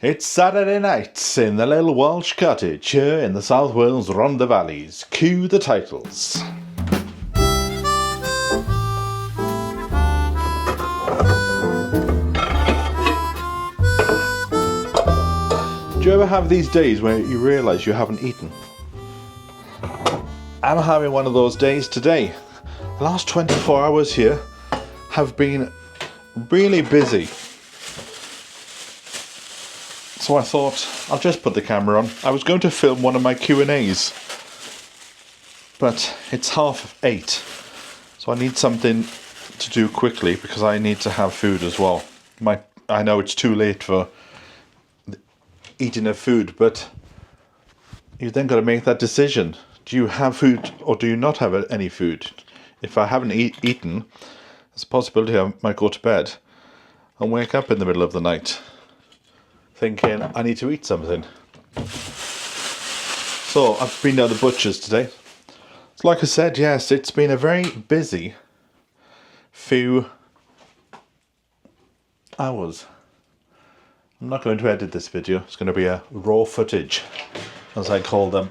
It's Saturday night in the little Welsh cottage here in the South Wales Rhondda Valleys. Cue the titles. Do you ever have these days where you realise you haven't eaten? I'm having one of those days today. The last 24 hours here have been really busy. So I thought, I'll just put the camera on. I was going to film one of my Q&As, but it's 8:30, so I need something to do quickly because I need to have food as well. I know it's too late for eating of food, but you then got to make that decision. Do you have food or do you not have any food? If I haven't eaten, there's a possibility I might go to bed and wake up in the middle of the night thinking I need to eat something. So I've been down the butcher's today. So like I said, yes, it's been a very busy few hours. I'm not going to edit this video. It's going to be a raw footage, as I call them.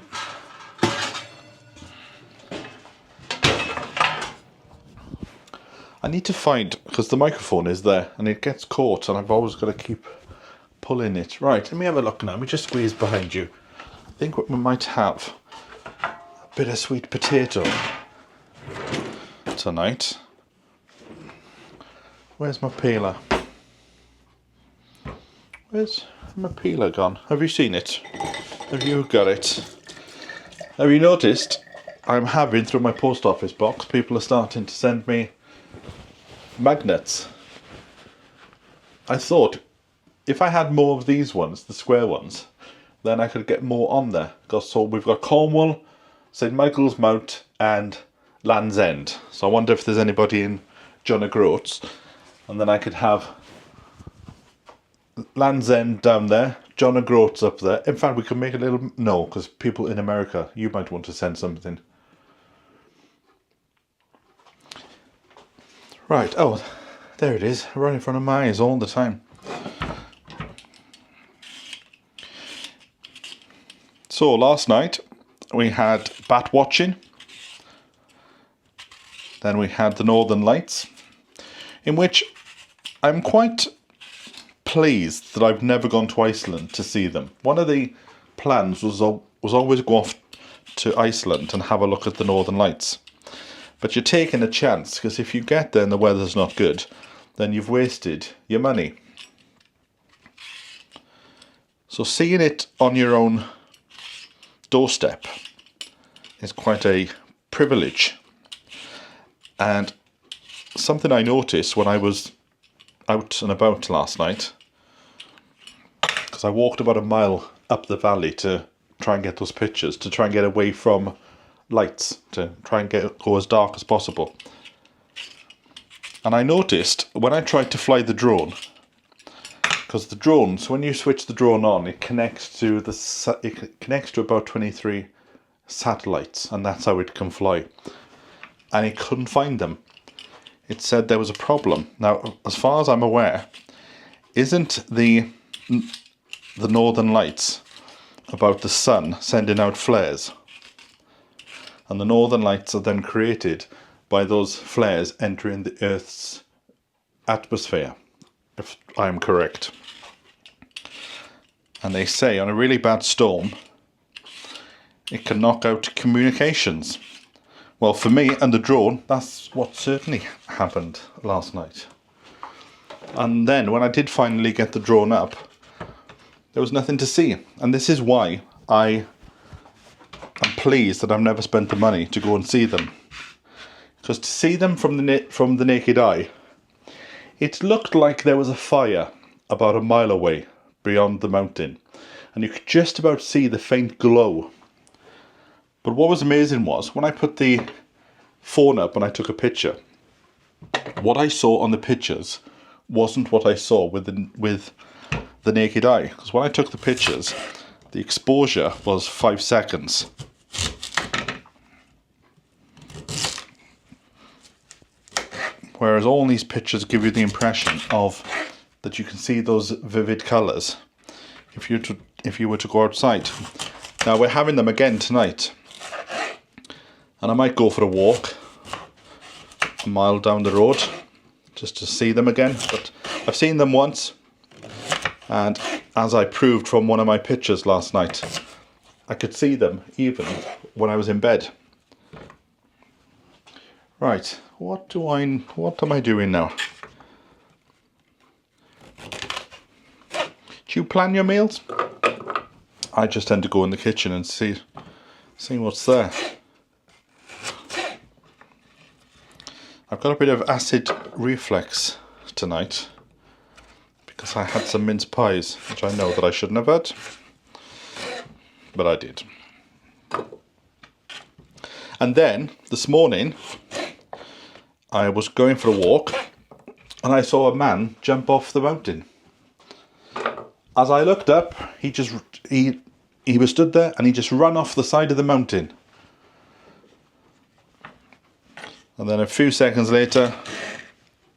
I need to find, because the microphone is there and it gets caught and I've always got to keep pulling it. Right, let me have a look now. Let me just squeeze behind you. I think we might have a bit of sweet potato tonight. Where's my peeler? Where's my peeler gone? Have you seen it? Have you got it? Have you noticed I'm having, through my post office box, people are starting to send me magnets. I thought if I had more of these ones, the square ones, then I could get more on there. So we've got Cornwall, St Michael's Mount and Land's End. So I wonder if there's anybody in John O'Groats, and then I could have Land's End down there, John O'Groats up there. In fact, we could make a little... No, because people in America, you might want to send something. Right, oh, there it is, right in front of my eyes all the time. So last night we had bat watching, then we had the Northern Lights, in which I'm quite pleased that I've never gone to Iceland to see them. One of the plans was always go off to Iceland and have a look at the Northern Lights. But you're taking a chance, because if you get there and the weather's not good, then you've wasted your money. So seeing it on your own doorstep is quite a privilege. And something I noticed when I was out and about last night, because I walked about a mile up the valley to try and get those pictures, to try and get away from lights, to try and go as dark as possible. And I noticed when I tried to fly the drone, because the drone, so when you switch the drone on, it connects to about 23 satellites, and that's how it can fly. And it couldn't find them. It said there was a problem. Now, as far as I'm aware, isn't the Northern Lights about the sun sending out flares? And the Northern Lights are then created by those flares entering the Earth's atmosphere, if I'm correct. And they say on a really bad storm, it can knock out communications. Well, for me and the drone, that's what certainly happened last night. And then when I did finally get the drone up, there was nothing to see. And this is why I am pleased that I've never spent the money to go and see them. Because to see them from the naked eye, it looked like there was a fire about a mile away beyond the mountain, and you could just about see the faint glow. But what was amazing was when I put the phone up and I took a picture, what I saw on the pictures wasn't what I saw with the naked eye. Because when I took the pictures, the exposure was 5 seconds. Whereas all these pictures give you the impression of that you can see those vivid colours. if you were to go outside. Now we're having them again tonight, and I might go for a walk a mile down the road just to see them again. But I've seen them once, and as I proved from one of my pictures last night, I could see them even when I was in bed. Right, what am I doing now? Do you plan your meals? I just tend to go in the kitchen and see what's there. I've got a bit of acid reflux tonight because I had some mince pies, which I know that I shouldn't have had, but I did. And then this morning I was going for a walk and I saw a man jump off the mountain. As I looked up, he was stood there and he just ran off the side of the mountain. And then a few seconds later,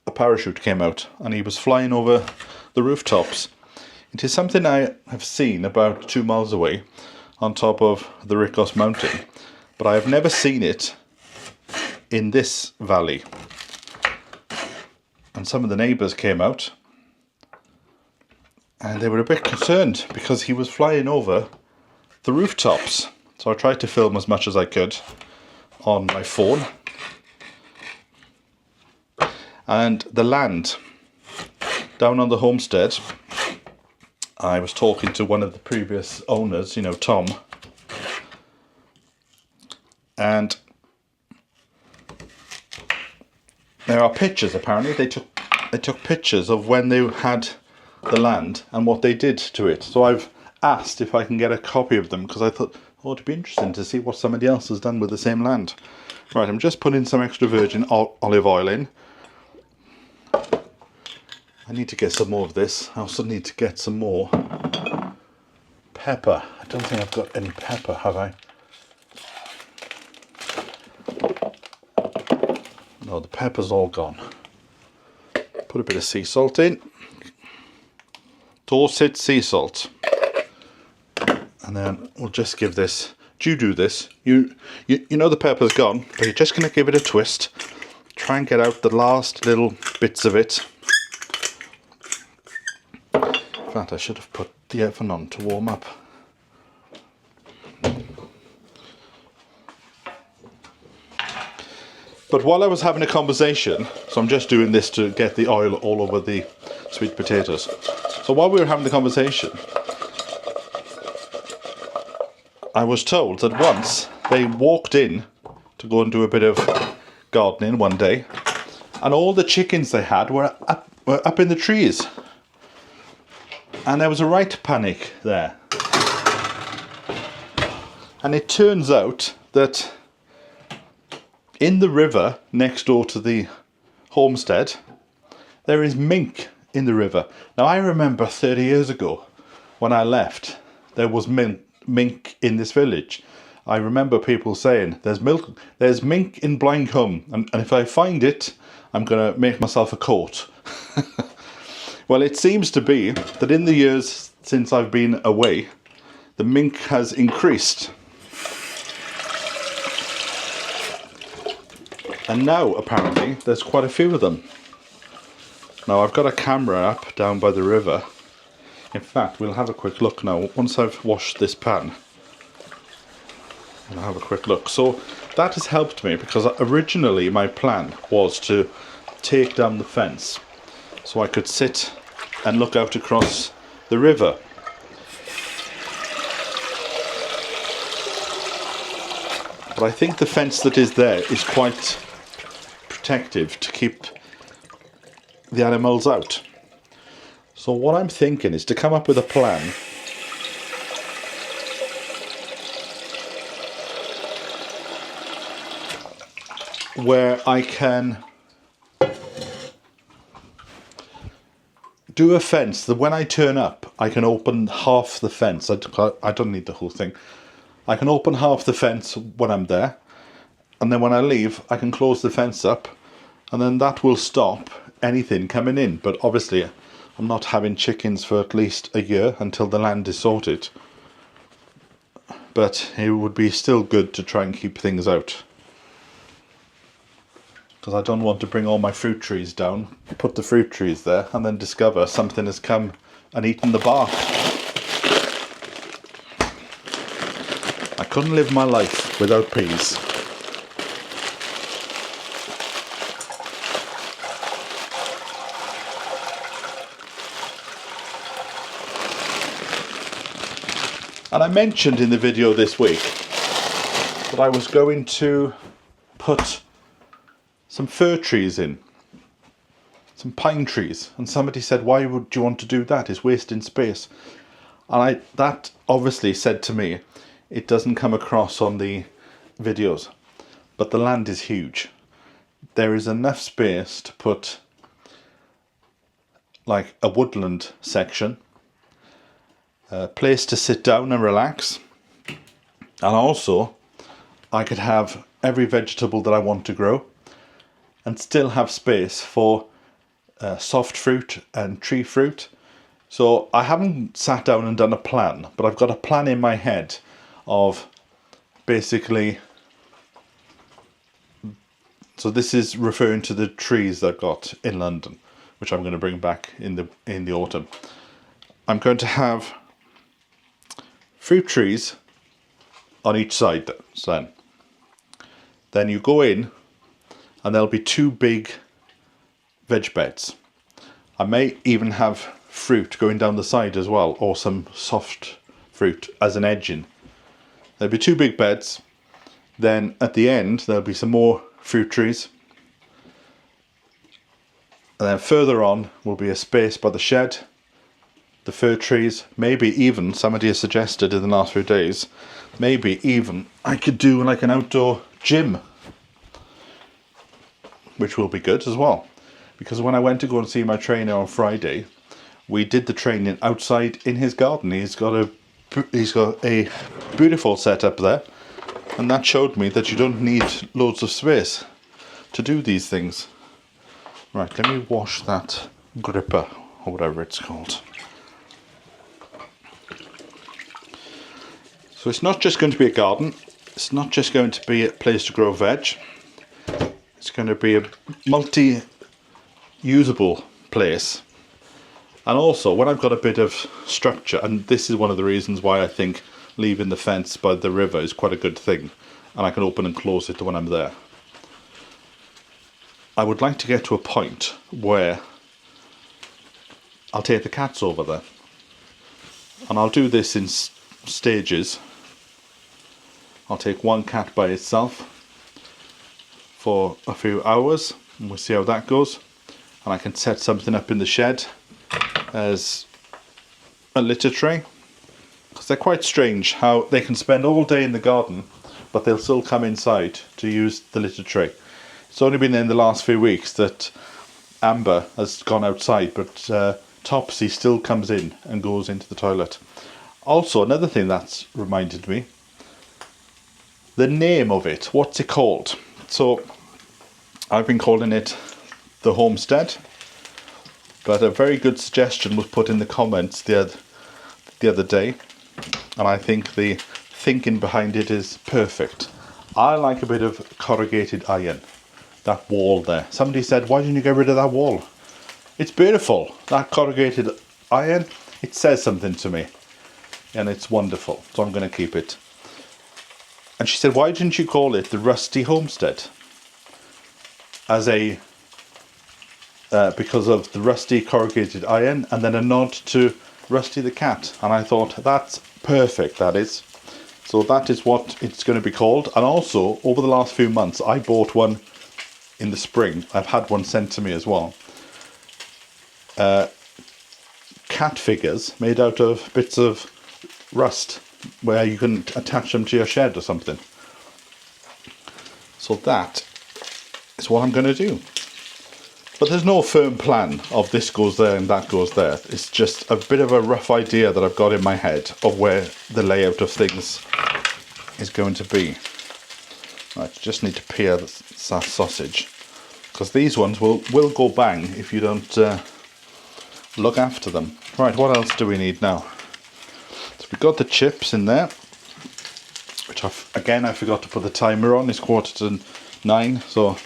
a parachute came out and he was flying over the rooftops. It is something I have seen about 2 miles away on top of the Ricos mountain, but I have never seen it in this valley. And some of the neighbours came out and they were a bit concerned because he was flying over the rooftops. So I tried to film as much as I could on my phone. And the land down on the homestead, I was talking to one of the previous owners, you know, Tom, and there are pictures. Apparently they took pictures of when they had the land and what they did to it. So I've asked if I can get a copy of them because I thought, oh, it'd be interesting to see what somebody else has done with the same land. Right, I'm just putting some extra virgin olive oil in. I need to get some more of this. I also need to get some more pepper. I don't think I've got any pepper, have I? No, the pepper's all gone. Put a bit of sea salt in. Dorset sea salt. And then we'll just give this, do this. You know the pepper's gone, but you're just going to give it a twist. Try and get out the last little bits of it. In fact, I should have put the oven on to warm up. But while I was having a conversation, so I'm just doing this to get the oil all over the sweet potatoes. So while we were having the conversation, I was told that once they walked in to go and do a bit of gardening one day, and all the chickens they had were up in the trees. And there was a right panic there. And it turns out that in the river next door to the homestead, there is mink in the river. Now I remember 30 years ago when I left, there was mink in this village. I remember people saying, there's mink in Blindcombe, and if I find it, I'm going to make myself a coat. Well, it seems to be that in the years since I've been away, the mink has increased. And now, apparently, there's quite a few of them. Now, I've got a camera up down by the river. In fact, we'll have a quick look now. Once I've washed this pan, we'll have a quick look. So that has helped me because originally my plan was to take down the fence so I could sit and look out across the river. But I think the fence that is there is quite protective to keep the animals out. So what I'm thinking is to come up with a plan where I can do a fence that when I turn up, I can open half the fence. I don't need the whole thing. I can open half the fence when I'm there, and then when I leave, I can close the fence up, and then that will stop anything coming in. But obviously, I'm not having chickens for at least a year until the land is sorted. But it would be still good to try and keep things out. Because I don't want to bring all my fruit trees down, put the fruit trees there, and then discover something has come and eaten the bark. I couldn't live my life without peas. And I mentioned in the video this week that I was going to put some fir trees in, some pine trees, and somebody said, why would you want to do that? It's wasting space. And that obviously said to me, it doesn't come across on the videos, but the land is huge. There is enough space to put like a woodland section, a place to sit down and relax, and also I could have every vegetable that I want to grow and still have space for soft fruit and tree fruit. So I haven't sat down and done a plan, but I've got a plan in my head of basically, so this is referring to the trees that I've got in London, which I'm going to bring back in the autumn. I'm going to have fruit trees on each side. Then you go in and there'll be two big veg beds. I may even have fruit going down the side as well, or some soft fruit as an edging. There'll be two big beds. Then at the end there'll be some more fruit trees. And then further on will be a space by the shed, the fir trees, maybe even, somebody has suggested in the last few days, maybe even I could do like an outdoor gym, which will be good as well. Because when I went to go and see my trainer on Friday, we did the training outside in his garden. He's got a beautiful setup there, and that showed me that you don't need loads of space to do these things. Right, let me wash that gripper or whatever it's called. So it's not just going to be a garden, it's not just going to be a place to grow veg, it's going to be a multi-usable place. And also, when I've got a bit of structure, and this is one of the reasons why I think leaving the fence by the river is quite a good thing, and I can open and close it when I'm there. I would like to get to a point where I'll take the cats over there, and I'll do this in stages. I'll take one cat by itself for a few hours and we'll see how that goes, and I can set something up in the shed as a litter tray, because they're quite strange how they can spend all day in the garden but they'll still come inside to use the litter tray. It's only been in the last few weeks that Amber has gone outside, but Topsy still comes in and goes into the toilet. Also, another thing that's reminded me, the name of it, what's it called? So I've been calling it the homestead, but a very good suggestion was put in the comments the other day, and I think the thinking behind it is perfect. I like a bit of corrugated iron, that wall there. Somebody said, why didn't you get rid of that wall? It's beautiful, that corrugated iron, it says something to me, and it's wonderful, so I'm going to keep it. And she said, why didn't you call it the Rusty Homestead? As a, because of the rusty corrugated iron, and then a nod to Rusty the cat. And I thought, that's perfect, that is. So that is what it's going to be called. And also, over the last few months, I bought one in the spring. I've had one sent to me as well. Cat figures made out of bits of rust, where you can attach them to your shed or something. So that is what I'm going to do. But there's no firm plan of this goes there and that goes there. It's just a bit of a rough idea that I've got in my head of where the layout of things is going to be. Right, just need to peel the sausage, because these ones will go bang if you don't look after them. Right, what else do we need now? So we've got the chips in there, which I forgot to put the timer on. It's 8:45, so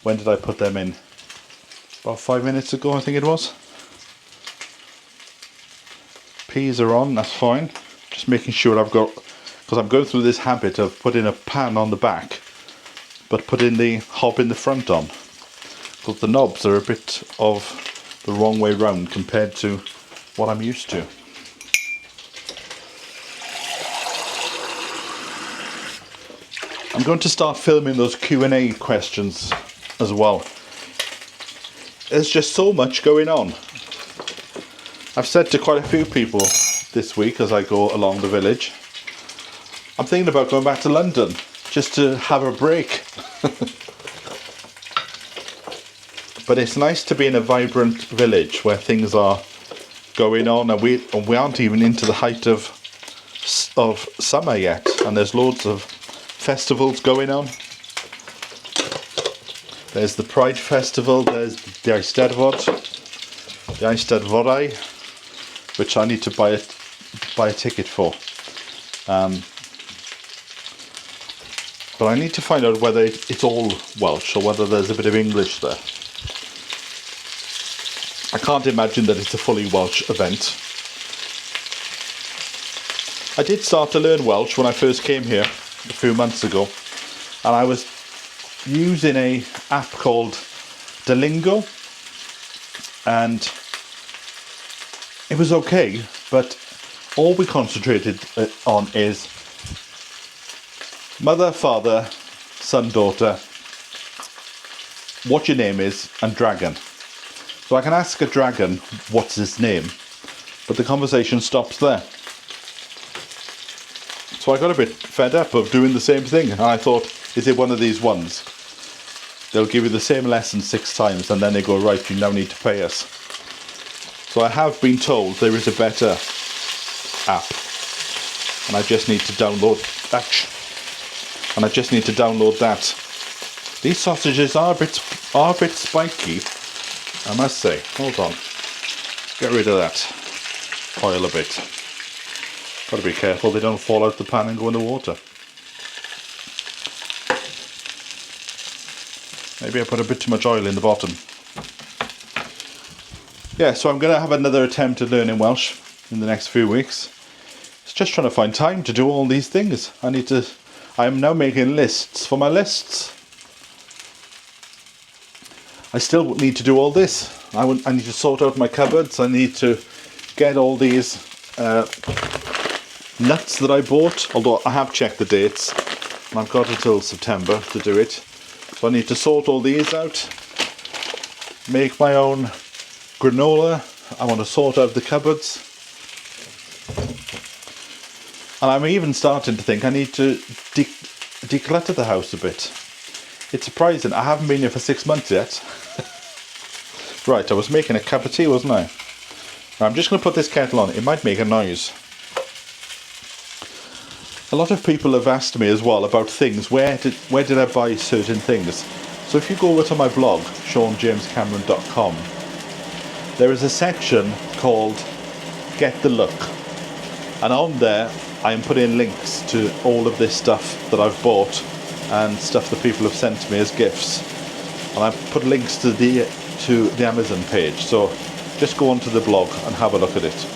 when did I put them in? About 5 minutes ago, I think it was. Peas are on, that's fine. Just making sure I've got, because I'm going through this habit of putting a pan on the back, but putting the hob in the front on. Because the knobs are a bit of the wrong way round compared to what I'm used to. I'm going to start filming those Q&A questions as well. There's just so much going on. I've said to quite a few people this week as I go along the village, I'm thinking about going back to London just to have a break. But it's nice to be in a vibrant village where things are going on, and we aren't even into the height of summer yet, and there's loads of festivals going on. There's the Pride Festival, there's the Eisteddfodau, which I need to buy a ticket for. But I need to find out whether it's all Welsh or whether there's a bit of English there. I can't imagine that it's a fully Welsh event. I did start to learn Welsh when I first came here a few months ago, and I was using an app called Duolingo, and it was okay, but all we concentrated on is mother, father, son, daughter, what your name is, and dragon. So I can ask a dragon what's his name, but the conversation stops there. So I got a bit fed up of doing the same thing, and I thought, is it one of these ones? They'll give you the same lesson 6 times and then they go, right, you now need to pay us. So I have been told there is a better app, and I just need to download that. These sausages are a bit spiky, I must say. Hold on. Get rid of that oil a bit. Got to be careful they don't fall out the pan and go in the water. Maybe I put a bit too much oil in the bottom. Yeah, so I'm going to have another attempt at learning Welsh in the next few weeks. It's just trying to find time to do all these things. I am now making lists for my lists. I still need to do all this. I need to sort out my cupboards. I need to get all these nuts that I bought, although I have checked the dates and I've got until September to do it. So I need to sort all these out, make my own granola. I want to sort out the cupboards, and I'm even starting to think I need to declutter the house a bit. It's surprising, I haven't been here for 6 months yet. Right, I was making a cup of tea, wasn't I? Now I'm just going to put this kettle on. It might make a noise. A lot of people have asked me as well about things. Where did I buy certain things? So if you go over to my blog, SeanJamesCameron.com, there is a section called Get the Look, and on there I am putting links to all of this stuff that I've bought and stuff that people have sent to me as gifts, and I've put links to the Amazon page, so just go onto the blog and have a look at it.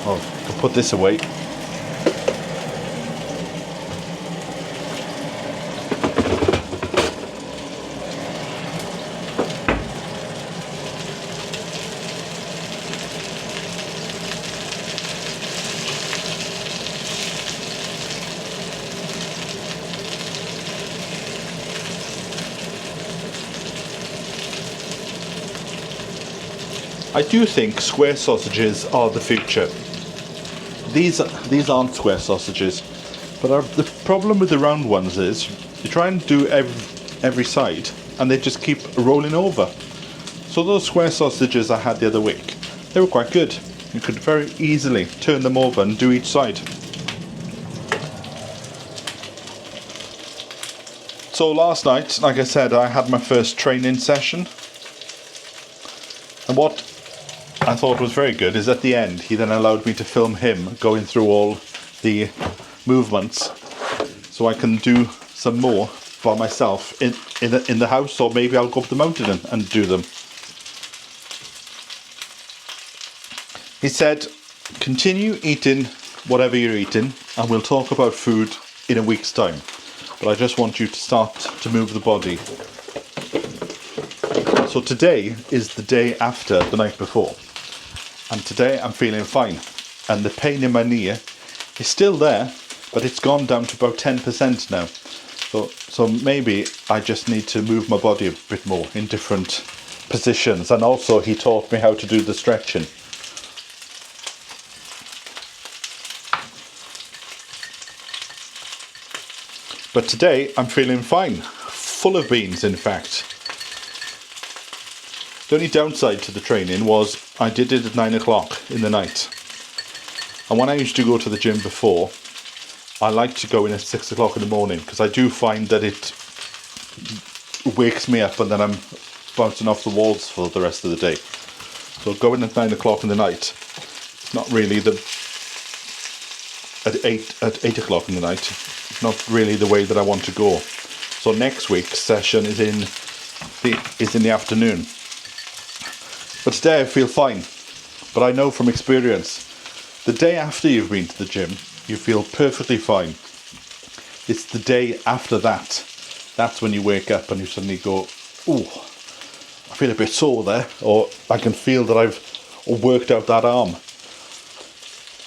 I'll put this away. I do think square sausages are the future. These aren't square sausages, but the problem with the round ones is you try and do every side and they just keep rolling over. So those square sausages I had the other week, they were quite good. You could very easily turn them over and do each side. So last night, like I said, I had my first training session. what I thought was very good is at the end he then allowed me to film him going through all the movements, so I can do some more by myself in the house, or maybe I'll go up the mountain and do them. He said, continue eating whatever you're eating and we'll talk about food in a week's time, but I just want you to start to move the body. So today is the day after the night before, and today I'm feeling fine, and the pain in my knee is still there, but it's gone down to about 10% now. So maybe I just need to move my body a bit more in different positions, and also he taught me how to do the stretching. But today I'm feeling fine, full of beans in fact. The only downside to the training was I did it at 9 o'clock in the night. And when I used to go to the gym before, I like to go in at 6 o'clock in the morning, because I do find that it wakes me up and then I'm bouncing off the walls for the rest of the day. So going at 9 o'clock in the night, it's not really at 8 o'clock in the night, it's not really the way that I want to go. So next week's session is in the afternoon. But today I feel fine. But I know from experience, the day after you've been to the gym, you feel perfectly fine. It's the day after that, that's when you wake up and you suddenly go, ooh, I feel a bit sore there, or I can feel that I've worked out that arm.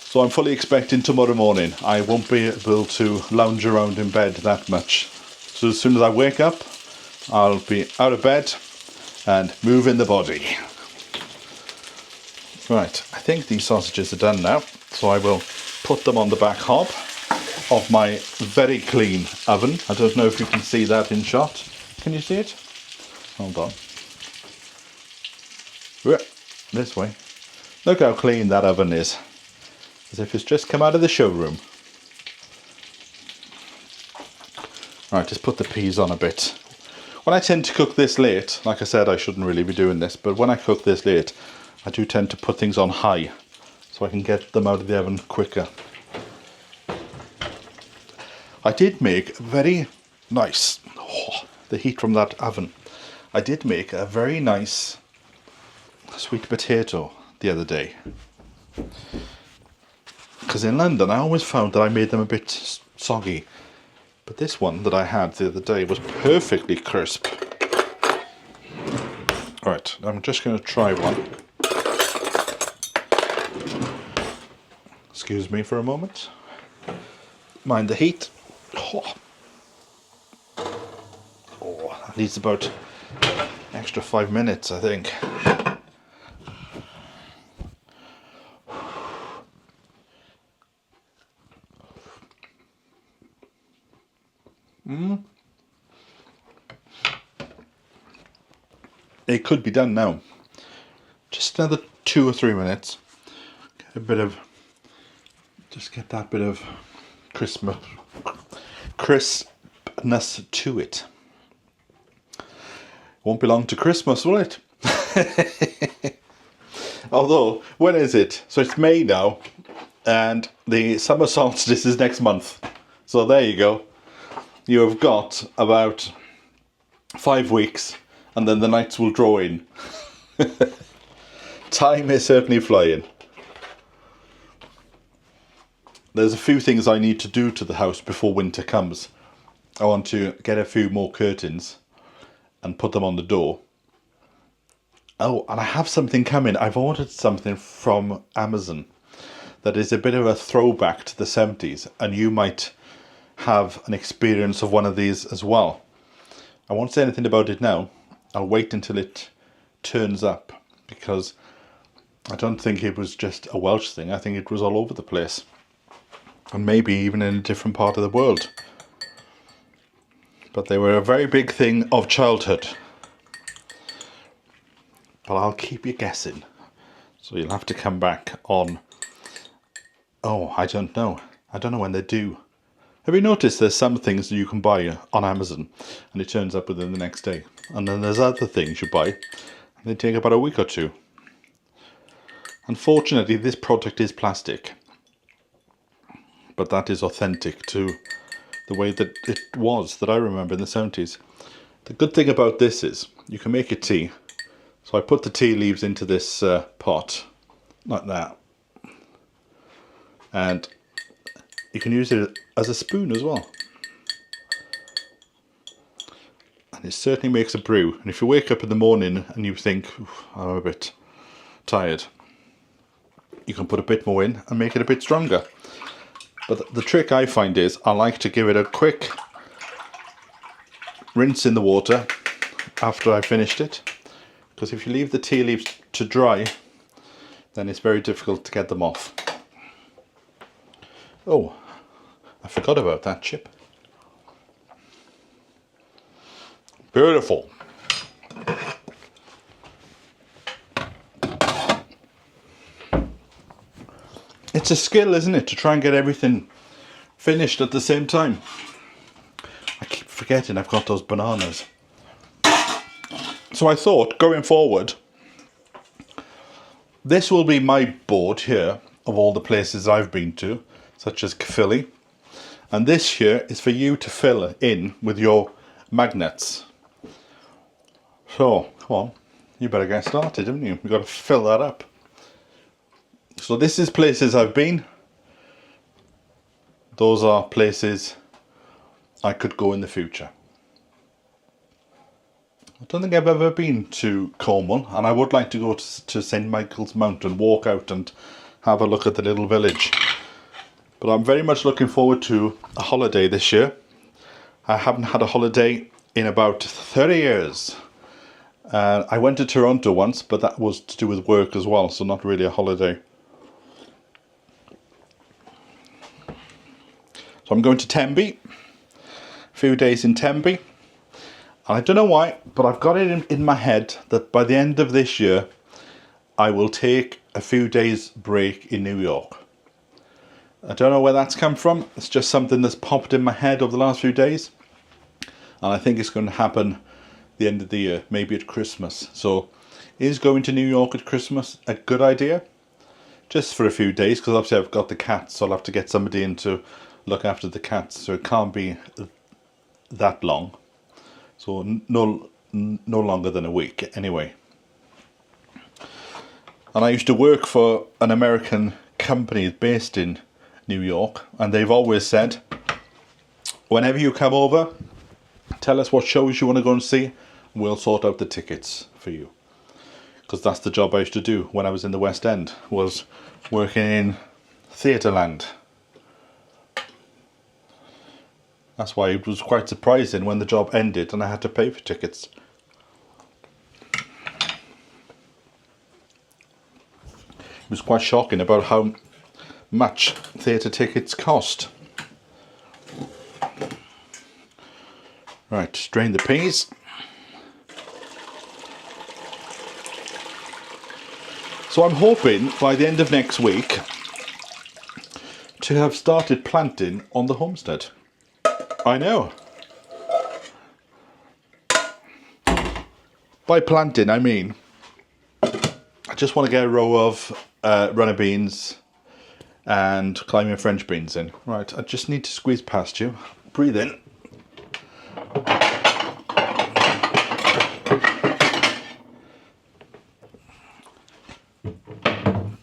So I'm fully expecting tomorrow morning I won't be able to lounge around in bed that much. So as soon as I wake up, I'll be out of bed and moving the body. Right, I think these sausages are done now, so I will put them on the back hob of my very clean oven. I don't know if you can see that in shot. Can you see it? Hold on. This way. Look how clean that oven is. As if it's just come out of the showroom. Right, just put the peas on a bit. When I tend to cook this late, like I said, I shouldn't really be doing this, but when I cook this late, I do tend to put things on high so I can get them out of the oven quicker. I did make very nice, the heat from that oven. I did make a very nice sweet potato the other day. Because in London I always found that I made them a bit soggy. But this one that I had the other day was perfectly crisp. Alright, I'm just going to try one. Excuse me for a moment. Mind the heat. Oh, that needs about an extra 5 minutes, I think. It could be done now. Just another 2 or 3 minutes. Get a bit of, just get that bit of crispness to it. Won't be long to Christmas, will it? Although, when is it? So it's May now, and the summer solstice is next month. So there you go. You have got about 5 weeks, and then the nights will draw in. Time is certainly flying. There's a few things I need to do to the house before winter comes. I want to get a few more curtains and put them on the door. Oh, and I have something coming. I've ordered something from Amazon that is a bit of a throwback to the 70s, and you might have an experience of one of these as well. I won't say anything about it now. I'll wait until it turns up, because I don't think it was just a Welsh thing. I think it was all over the place, and maybe even in a different part of the world. But they were a very big thing of childhood. But I'll keep you guessing, so you'll have to come back on. Oh, I don't know when they're due. Have you noticed there's some things that you can buy on Amazon and it turns up within the next day, and then there's other things you buy and they take about a week or two. Unfortunately, this product is plastic, but that is authentic to the way that it was, that I remember in the 70s. The good thing about this is you can make a tea. So I put the tea leaves into this pot, like that. And you can use it as a spoon as well. And it certainly makes a brew. And if you wake up in the morning and you think, I'm a bit tired, you can put a bit more in and make it a bit stronger. But the trick I find is I like to give it a quick rinse in the water after I've finished it. Because if you leave the tea leaves to dry, then it's very difficult to get them off. Oh, I forgot about that chip. Beautiful. It's a skill, isn't it, to try and get everything finished at the same time. I keep forgetting I've got those bananas. So I thought, going forward, this will be my board here of all the places I've been to, such as Caerphilly. And this here is for you to fill in with your magnets. So, come on, you better get started, haven't you? You've got to fill that up. So this is places I've been. Those are places I could go in the future. I don't think I've ever been to Cornwall, and I would like to go to St Michael's Mount and walk out and have a look at the little village. But I'm very much looking forward to a holiday this year. I haven't had a holiday in about 30 years. I went to Toronto once, but that was to do with work as well, so not really a holiday. So I'm going to Tenby, a few days in Tenby. And I don't know why, but I've got it in my head that by the end of this year, I will take a few days break in New York. I don't know where that's come from. It's just something that's popped in my head over the last few days. And I think it's going to happen the end of the year, maybe at Christmas. So is going to New York at Christmas a good idea? Just for a few days, because obviously I've got the cats, so I'll have to get somebody in to look after the cats, so it can't be that long. So no longer than a week anyway. And I used to work for an American company based in New York, and they've always said, whenever you come over, tell us what shows you want to go and see, and we'll sort out the tickets for you. Because that's the job I used to do when I was in the West End, was working in Theatreland. That's why it was quite surprising when the job ended and I had to pay for tickets. It was quite shocking about how much theatre tickets cost. Right, strain the peas. So I'm hoping by the end of next week to have started planting on the homestead. I know. By planting, I mean I just want to get a row of runner beans and climbing French beans in. Right, I just need to squeeze past you. Breathe in.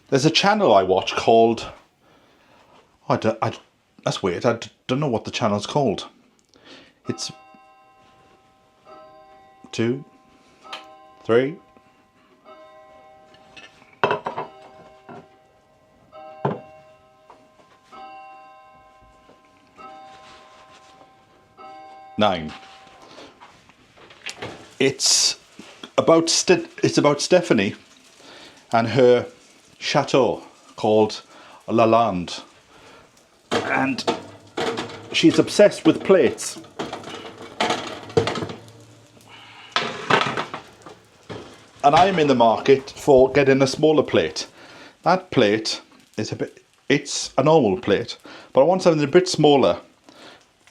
There's a channel I watch called... that's weird. I don't know what the channel's called. It's 2, 3. Nine. It's about Stephanie and her chateau called Lalande, and she's obsessed with plates. And I'm in the market for getting a smaller plate. That plate is it's a normal plate, but I want something a bit smaller,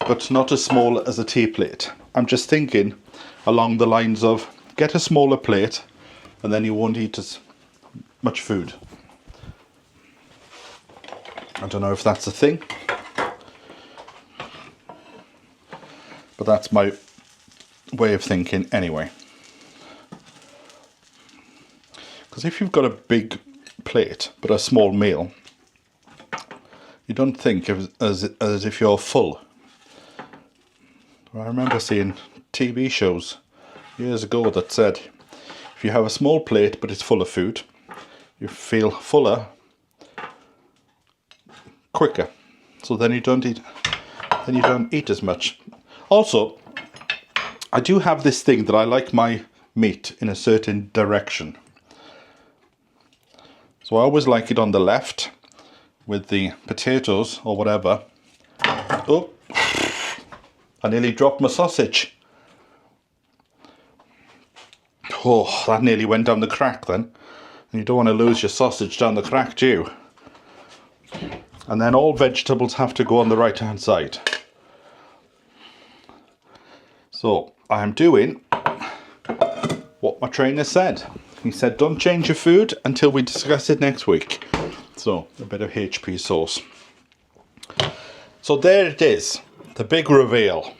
but not as small as a tea plate. I'm just thinking along the lines of get a smaller plate and then you won't eat as much food. I don't know if that's a thing, but that's my way of thinking anyway. Because if you've got a big plate but a small meal, you don't think of as if you're full. I remember seeing TV shows years ago that said if you have a small plate but it's full of food, you feel fuller quicker. So then you don't eat as much. Also, I do have this thing that I like my meat in a certain direction. So I always like it on the left with the potatoes or whatever. Oh, I nearly dropped my sausage. Oh, that nearly went down the crack then. And you don't want to lose your sausage down the crack, do you? And then all vegetables have to go on the right hand side. So I'm doing what my trainer said. He said don't change your food until we discuss it next week. So a bit of HP sauce. So there it is, the big reveal.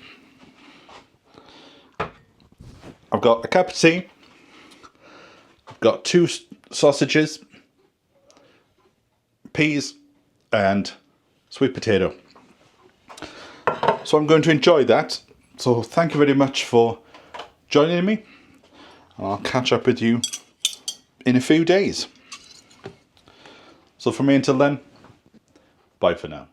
I've got a cup of tea, I've got 2 sausages, peas and sweet potato. So I'm going to enjoy that. So thank you very much for joining me, and I'll catch up with you in a few days. So from me until then, bye for now.